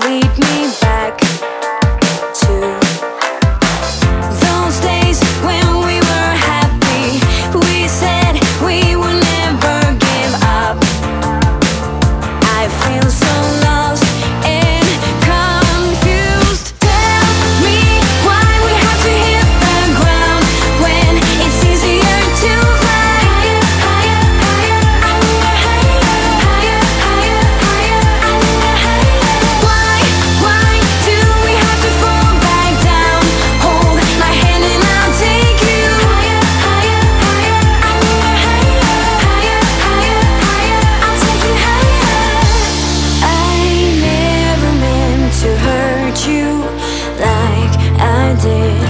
lead me back to those days when we were happy. We said we would never give up. I feel so lost and confused. Tell me why we have to hit the ground when it's easier to fly higher, higher, higher, higher, higher, higher. Why do we have to fall back down? Hold my hand and I'll take you higher, higher, higher, higher, higher, higher. I'll take you higher. I never meant to hurt you like I did.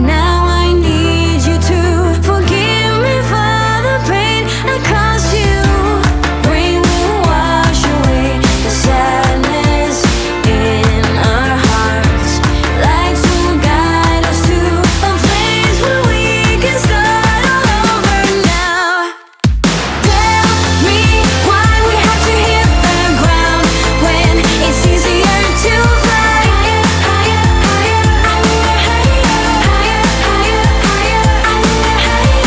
Now I need you to forgive me for the pain I caused you. Rain will wash away the sadness in our hearts. Lights will guide us to a place where we can start all over now. Tell me why we have to hit the ground when it's easier to fly higher, higher, higher, higher, higher, higher, higher.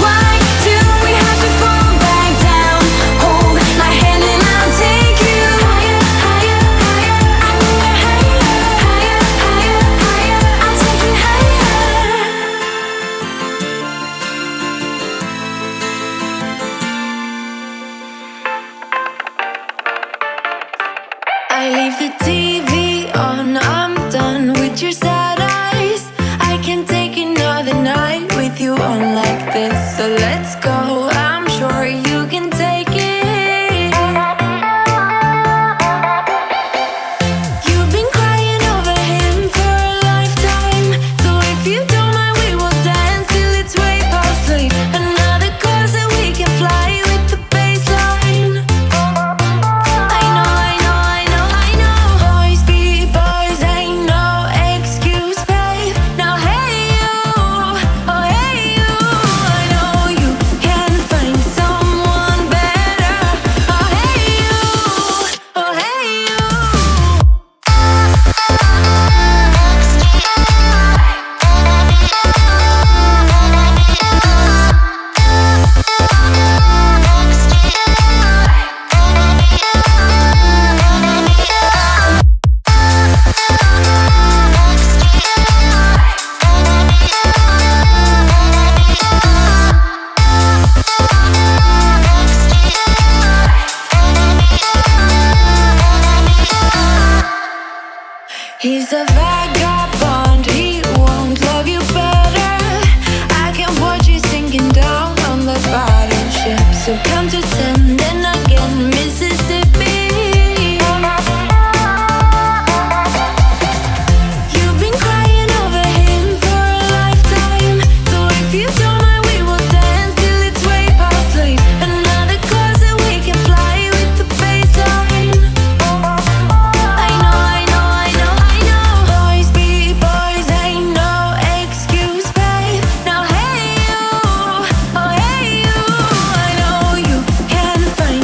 Why do we have to fall back down? Hold my hand and I'll take you higher, higher, higher, higher, higher, higher. I'll take you higher. I leave the TV on, I'm done with your sad eyes. I can't take another night with you on like this. So let's go, I'm sure you can take it. You've been crying over him for a lifetime. So if you don't mind, we will dance till it's way past late. Another course that we can fly with the baseline. I know, I know, I know, I know. Boys be boys, ain't no excuse, babe. Now hey you, oh hey you. I know you can find someone better. Oh hey you, oh hey you. He's a vagabond, he won't love you better. I can watch you sinking down on the battleship. So count to 10, then again, Mississippi. You've been crying over him for a lifetime. So if you don't mind, we will dance till it's way past late. Another course that we can fly with the baseline. I know, I know, I know, I know. Boys be boys, ain't no excuse, babe. Now hey you, oh hey you. I know you can find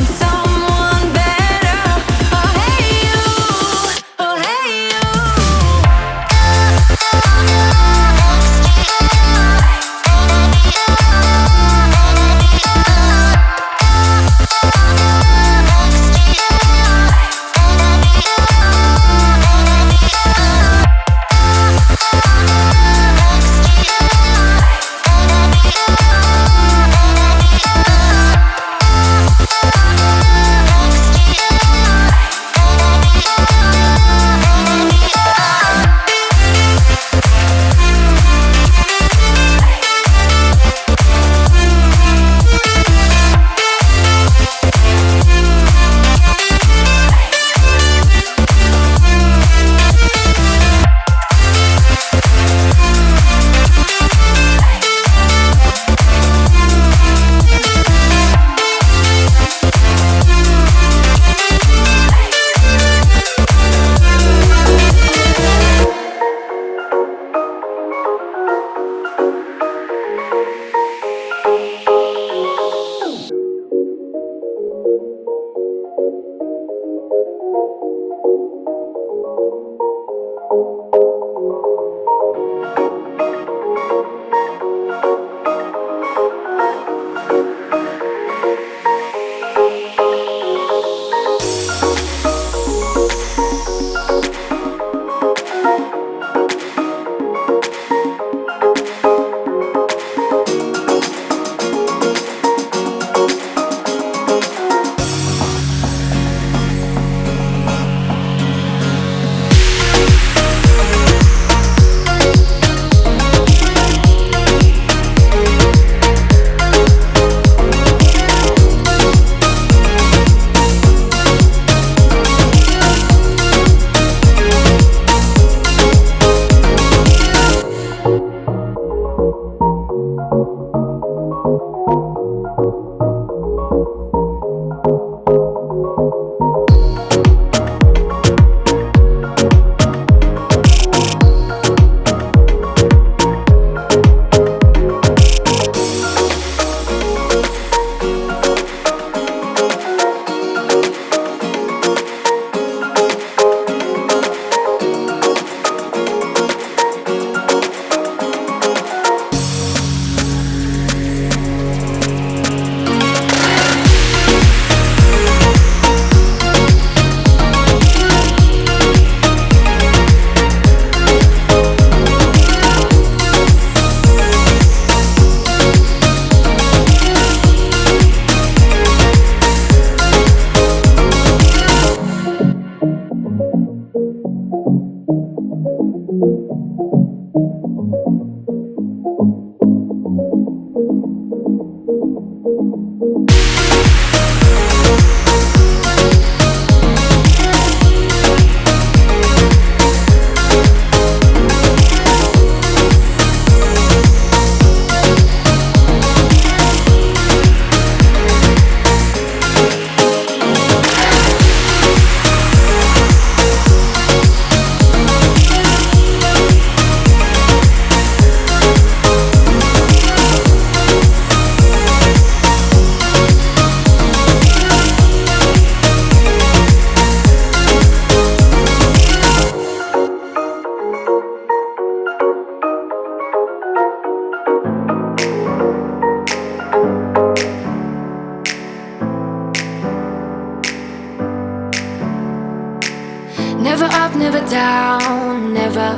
Never up, never down, never.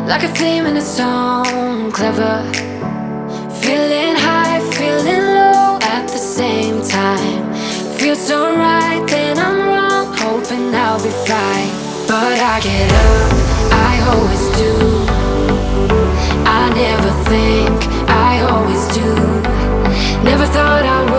Like a theme in a song, clever. Feeling high, feeling low at the same time. Feels so right, then I'm wrong, hoping I'll be fine. But I get up, I always do. I never think, I always do. Never thought I would